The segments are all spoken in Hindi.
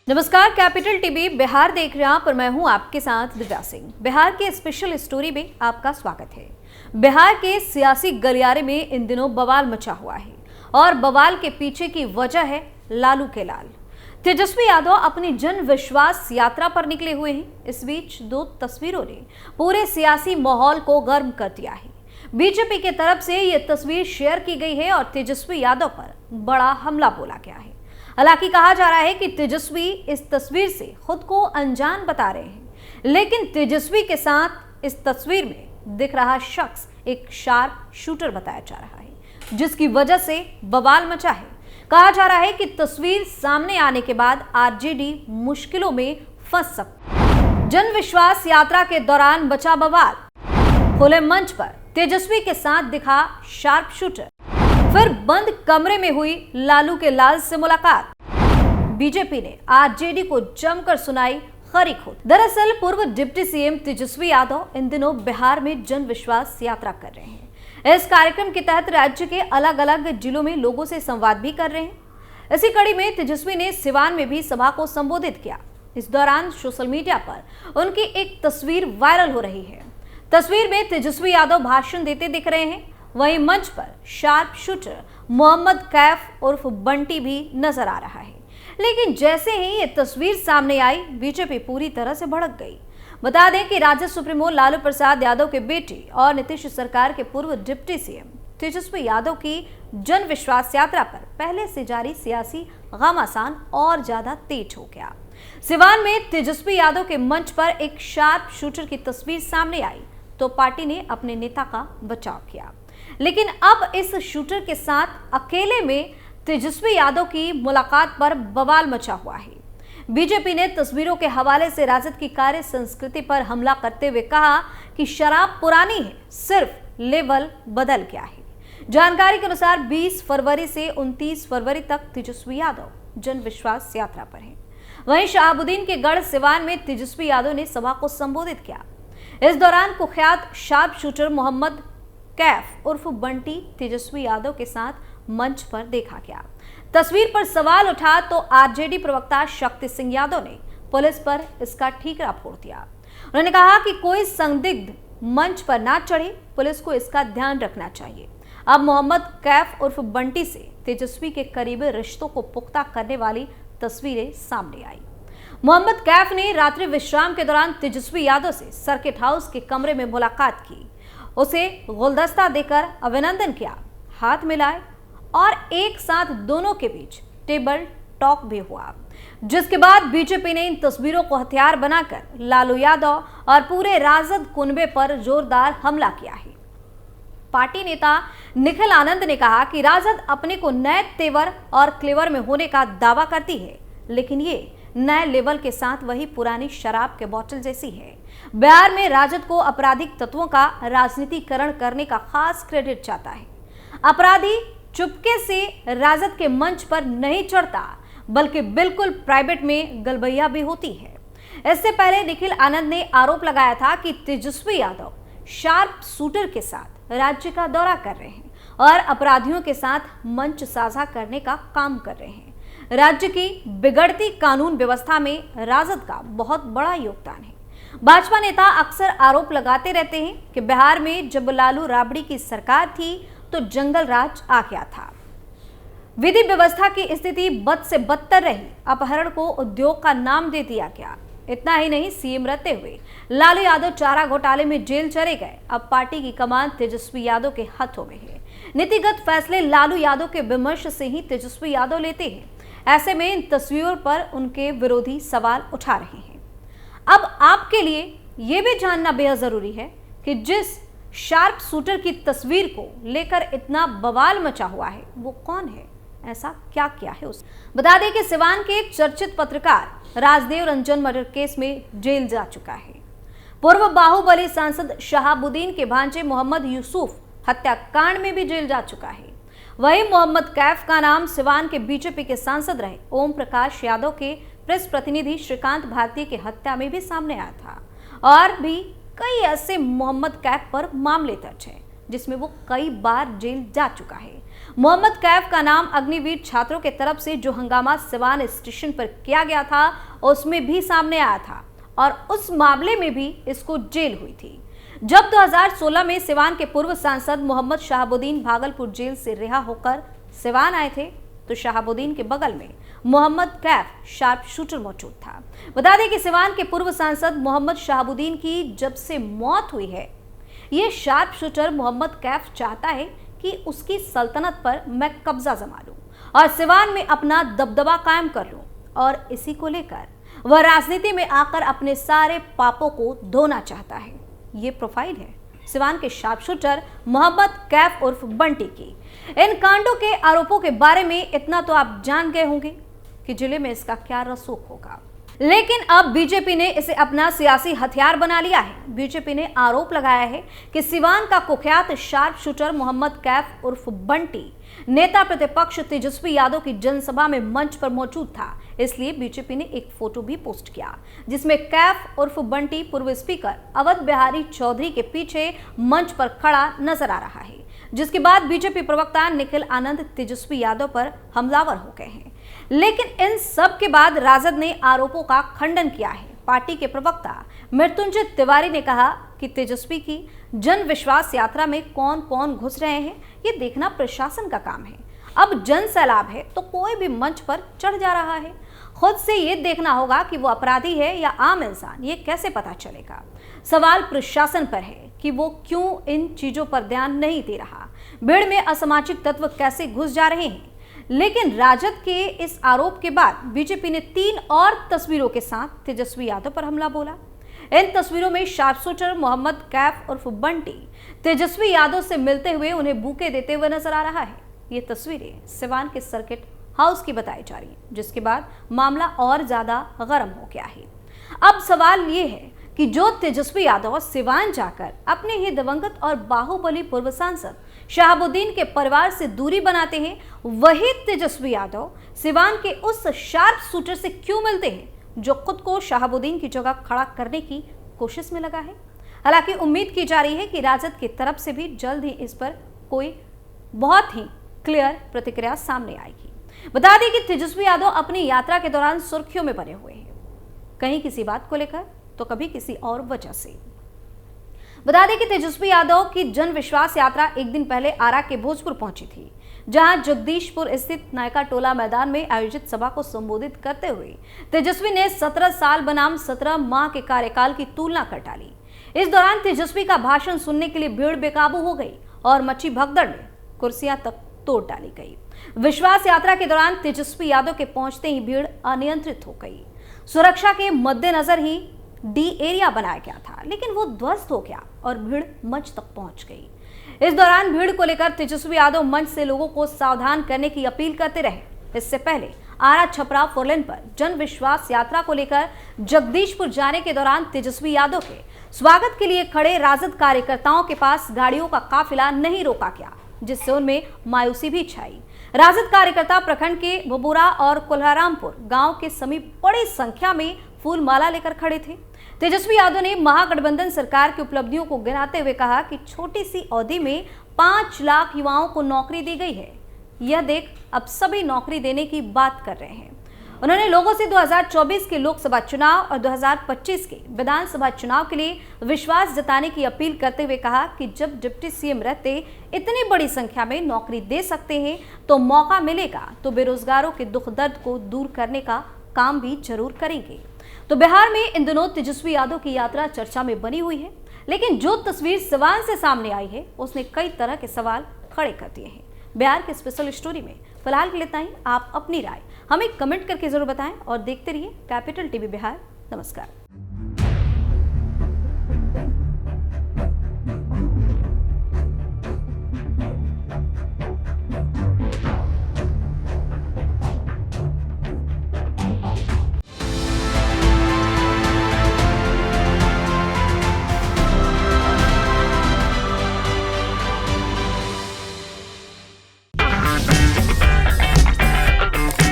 नमस्कार, कैपिटल टीवी बिहार देख रहे हैं आप और मैं हूं आपके साथ दिव्या सिंह। बिहार के स्पेशल स्टोरी में आपका स्वागत है। बिहार के सियासी गलियारे में इन दिनों बवाल मचा हुआ है और बवाल के पीछे की वजह है लालू के लाल। तेजस्वी यादव अपनी जन विश्वास यात्रा पर निकले हुए हैं। इस बीच दो तस्वीरों ने पूरे सियासी माहौल को गर्म कर दिया है। बीजेपी की तरफ से यह तस्वीर शेयर की गई है और तेजस्वी यादव पर बड़ा हमला बोला गया है। हालांकि कहा जा रहा है कि तेजस्वी इस तस्वीर से खुद को अनजान बता रहे हैं, लेकिन तेजस्वी के साथ इस तस्वीर में दिख रहा शख्स एक शार्प शूटर बताया जा रहा है, जिसकी वजह से बवाल मचा है। कहा जा रहा है कि तस्वीर सामने आने के बाद आरजेडी मुश्किलों में फंस सकती। जन विश्वास यात्रा के दौरान बचा बवाल। खुले मंच पर तेजस्वी के साथ दिखा शार्प शूटर, फिर बंद कमरे में हुई लालू के लाल से मुलाकात। बीजेपी ने आरजेडी को जमकर सुनाई खरी खोट। दरअसल पूर्व डिप्टी सीएम तेजस्वी यादव इन दिनों बिहार में जन विश्वास यात्रा कर रहे हैं। इस कार्यक्रम के तहत राज्य के अलग अलग जिलों में लोगों से संवाद भी कर रहे हैं। इसी कड़ी में तेजस्वी ने सिवान में भी सभा को संबोधित किया। इस दौरान सोशल मीडिया पर उनकी एक तस्वीर वायरल हो रही है। तस्वीर में तेजस्वी यादव भाषण देते दिख रहे हैं। वहीं मंच पर शार्प शूटर मोहम्मद कैफ उर्फ बंटी भी नजर आ रहा है। लेकिन जैसे ही ये तस्वीर सामने आई, बीजेपी पूरी तरह से भड़क गई। बता दें कि राजद सुप्रीमो लालू प्रसाद यादव के बेटे और नीतीश सरकार के पूर्व डिप्टी सीएम तेजस्वी यादव की जन विश्वास यात्रा पर पहले से जारी सियासी घमासान और ज्यादा तेज हो गया। सिवान में तेजस्वी यादव के मंच पर एक शार्प शूटर की तस्वीर सामने आई तो पार्टी ने अपने नेता का बचाव किया, लेकिन अब इस शूटर के साथ अकेले में तेजस्वी यादव की मुलाकात पर बवाल मचा हुआ है। बीजेपी ने तस्वीरों के हवाले से राजद की कार्य संस्कृति पर हमला करते हुए कहा कि शराब पुरानी है, सिर्फ लेवल बदल गया है। जानकारी के अनुसार 20 फरवरी से 29 फरवरी तक तेजस्वी यादव जन विश्वास यात्रा पर हैं। वहीं शहाबुद्दीन के गढ़ सिवान में तेजस्वी यादव ने सभा को संबोधित किया। इस दौरान कुख्यात शार्प शूटर मोहम्मद कैफ उर्फ बंटी तेजस्वी यादव के साथ मंच पर देखा गया। तस्वीर पर सवाल उठा तो आरजेडी प्रवक्ता शक्ति सिंह यादव ने पुलिस पर इसका ठीकरा फोड़ दिया। उन्होंने कहा कि कोई संदिग्ध मंच पर ना चढ़े, पुलिस को इसका ध्यान रखना चाहिए। अब मोहम्मद कैफ उर्फ बंटी से तेजस्वी के करीबी रिश्तों को पुख्ता करने वाली तस्वीरें सामने आई। मोहम्मद कैफ ने रात्रि विश्राम के दौरान तेजस्वी यादव से सर्किट हाउस के कमरे में मुलाकात की, उसे गुलदस्ता देकर अभिनंदन किया, हाथ मिलाए और एक साथ दोनों के बीच टेबल टॉक भी हुआ, जिसके बाद बीजेपी ने इन तस्वीरों को हथियार बनाकर लालू यादव और पूरे राजद कुनबे पर जोरदार हमला किया है। पार्टी नेता निखिल आनंद ने कहा कि राजद अपने को नए तेवर और क्लेवर में होने का दावा करती है, लेकिन ये नए लेवल के साथ वही पुरानी शराब के बोतल जैसी है। बिहार में राजद को आपराधिक तत्वों का राजनीतिकरण करने का खास क्रेडिट चाहता है। अपराधी चुपके से राजद के मंच पर नहीं चढ़ता, बल्कि बिल्कुल प्राइवेट में गलबैया भी होती है। इससे पहले निखिल आनंद ने आरोप लगाया था कि तेजस्वी यादव शार्प शूटर के साथ राज्य का दौरा कर रहे हैं और अपराधियों के साथ मंच साझा करने का काम कर रहे हैं। राज्य की बिगड़ती कानून व्यवस्था में राजद का बहुत बड़ा योगदान है। भाजपा नेता अक्सर आरोप लगाते रहते हैं कि बिहार में जब लालू राबड़ी की सरकार थी तो जंगल राज आ गया था, विधि व्यवस्था की स्थिति बद से बदतर रही, अपहरण को उद्योग का नाम दे दिया गया। इतना ही नहीं, सीएम रहते हुए लालू यादव चारा घोटाले में जेल चले गए। अब पार्टी की कमान तेजस्वी यादव के हाथों में है। नीतिगत फैसले लालू यादव के विमर्श से ही तेजस्वी यादव लेते हैं। ऐसे में इन तस्वीरों पर उनके विरोधी सवाल उठा रहे हैं। अब आपके लिए यह भी जानना बेहद जरूरी है कि जिस शार्प शूटर की तस्वीर को लेकर इतना बवाल मचा हुआ है वो कौन है, ऐसा क्या किया है उस। बता दें कि सिवान के चर्चित पत्रकार राजदेव रंजन मर्डर केस में जेल जा चुका है। पूर्व बाहुबली सांसद शहाबुद्दीन के भांजे मोहम्मद यूसुफ हत्याकांड में भी जेल जा चुका है। वहीं मोहम्मद कैफ का नाम सिवान के बीजेपी के सांसद रहे ओम प्रकाश यादव के प्रेस प्रतिनिधि श्रीकांत भारती की हत्या में भी सामने आया था और भी कई ऐसे मोहम्मद कैफ पर मामले दर्ज हैं जिसमें वो कई बार जेल जा चुका है। मोहम्मद कैफ का नाम अग्निवीर छात्रों के तरफ से जो हंगामा सिवान स्टेशन पर किया गया था उसमें भी सामने आया था और उस मामले में भी इसको जेल हुई थी। जब 2016 में सिवान के पूर्व सांसद मोहम्मद शहाबुद्दीन भागलपुर जेल से रिहा होकर सिवान आए थे तो शहाबुद्दीन के बगल में मोहम्मद कैफ शार्प शूटर मौजूद था। बता दें कि सिवान के पूर्व सांसद मोहम्मद शहाबुद्दीन की जब से मौत हुई है, ये शार्प शूटर मोहम्मद कैफ चाहता है कि उसकी सल्तनत पर मैं कब्जा जमा लूं और सिवान में अपना दबदबा कायम कर लूं और इसी को लेकर वह राजनीति में आकर अपने सारे पापों को धोना चाहता है। ये प्रोफाइल है सिवान के शार्प शूटर मोहम्मद कैफ उर्फ बंटी की। इन कांडों के आरोपों के बारे में इतना तो आप जान गए होंगे कि जिले में इसका क्या रसूख होगा, लेकिन अब बीजेपी ने इसे अपना सियासी हथियार बना लिया है। बीजेपी ने आरोप लगाया है कि सिवान का कुख्यात शार्प शूटर मोहम्मद कैफ उर्फ बंटी नेता प्रतिपक्ष तेजस्वी यादव की जनसभा में मंच पर मौजूद था, इसलिए बीजेपी ने एक फोटो भी पोस्ट किया जिसमें कैफ उर्फ बंटी पूर्व स्पीकर अवध बिहारी चौधरी के पीछे मंच पर खड़ा नजर आ रहा है, जिसके बाद बीजेपी प्रवक्ता निखिल आनंद तेजस्वी यादव पर हमलावर हो गए हैं। लेकिन इन सब के बाद राजद ने आरोपों का खंडन किया है। पार्टी के प्रवक्ता मृत्युंजय तिवारी ने कहा कि तेजस्वी की जन विश्वास यात्रा में कौन कौन घुस रहे हैं ये देखना प्रशासन का काम है। अब जन सैलाब है तो कोई भी मंच पर चढ़ जा रहा है, खुद से ये देखना होगा कि वो अपराधी है या आम इंसान, ये कैसे पता चलेगा। सवाल प्रशासन पर है कि वो क्यों इन चीजों पर ध्यान नहीं दे रहा। भीड़ में असामाजिक तत्व कैसे घुस जा रहे हैं। लेकिन राजद के इस आरोप के बाद बीजेपी ने 3 और तस्वीरों के साथ तेजस्वी यादव पर हमला बोला। इन तस्वीरों में शार्प शूटर मोहम्मद कैफ उर्फ बंटी तेजस्वी यादव से मिलते हुए उन्हें बुके देते हुए नजर आ रहा है। ये तस्वीरें सिवान के सर्किट हाउस की बताई जा रही है, जिसके बाद मामला और ज्यादा गर्म हो गया है। अब सवाल ये है कि जो तेजस्वी यादव सिवान जाकर अपने ही दिवंगत और बाहुबली पूर्व सांसद शहाबुद्दीन के परिवार से दूरी बनाते हैं, वही तेजस्वी यादव सिवान के उस शार्प शूटर से क्यों मिलते हैं जो खुद को शहाबुद्दीन की जगह खड़ा करने की कोशिश में लगा है। हालांकि उम्मीद की जा रही है कि राजद की तरफ से भी जल्द ही इस पर कोई बहुत ही क्लियर प्रतिक्रिया सामने आएगी। बता दें कि तेजस्वी यादव अपनी यात्रा के दौरान सुर्खियों में बने हुए हैं, कहीं किसी बात को लेकर तो कभी किसी और वजह से। बता दें कि तेजस्वी यादव की जन विश्वास यात्रा एक दिन पहले आरा के भोजपुर पहुंची थी, जहां जगदीशपुर स्थित नायका टोला मैदान में आयोजित सभा को संबोधित करते हुए तेजस्वी ने 17 साल बनाम 17 माह के कार्यकाल की तुलना कर डाली। इस दौरान तेजस्वी का भाषण सुनने के लिए भीड़ बेकाबू हो गई और मची भगदड़ में कुर्सियां तक तोड़ डाली गई। विश्वास यात्रा के दौरान तेजस्वी यादव के पहुंचते ही भीड़ अनियंत्रित हो गई। सुरक्षा के मद्देनजर ही डी एरिया बनाया गया था, लेकिन वो ध्वस्त हो गया और भीड़ मंच तक पहुंच गई। इस दौरान भीड़ को लेकर तेजस्वी यादव मंच से लोगों को सावधान करने की अपील करते रहे। इससे पहले आरा छपरा फोरलेन पर जन विश्वास यात्रा को लेकर जगदीशपुर जाने के दौरान तेजस्वी यादव के स्वागत के लिए खड़े राजद कार्यकर्ताओं के पास गाड़ियों का काफिला नहीं रोका गया, जिससे उनमें मायूसी भी छाई। राजद कार्यकर्ता प्रखंड के बबूरा और कोल्हारामपुर गांव के समीप बड़ी संख्या में फूल माला लेकर खड़े थे। तेजस्वी यादव ने महागठबंधन सरकार की उपलब्धियों को गिनाते हुए कहा कि छोटी सी अवधि में 5 लाख युवाओं को नौकरी दी गई है। यह देख अब सभी नौकरी देने की बात कर रहे हैं। उन्होंने लोगों से 2024 के लोकसभा चुनाव और 2025 के विधानसभा चुनाव के लिए विश्वास जताने की अपील करते हुए कहा कि जब डिप्टी सीएम रहते इतनी बड़ी संख्या में नौकरी दे सकते हैं तो मौका मिलेगा तो बेरोजगारों के दुख दर्द को दूर करने का काम भी जरूर करेंगे। तो बिहार में इन दिनों तेजस्वी यादव की यात्रा चर्चा में बनी हुई है, लेकिन जो तस्वीर सिवान से सामने आई है उसने कई तरह के सवाल खड़े कर दिए हैं। बिहार के स्पेशल स्टोरी में फिलहाल के लिए इतना ही। आप अपनी राय हमें कमेंट करके जरूर बताएं और देखते रहिए कैपिटल टीवी बिहार। नमस्कार।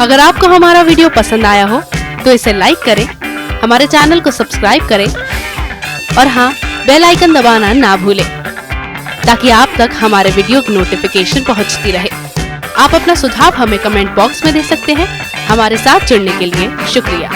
अगर आपको हमारा वीडियो पसंद आया हो तो इसे लाइक करें, हमारे चैनल को सब्सक्राइब करें और हाँ, बेल आइकन दबाना ना भूलें। ताकि आप तक हमारे वीडियो की नोटिफिकेशन पहुंचती रहे। आप अपना सुझाव हमें कमेंट बॉक्स में दे सकते हैं। हमारे साथ जुड़ने के लिए शुक्रिया।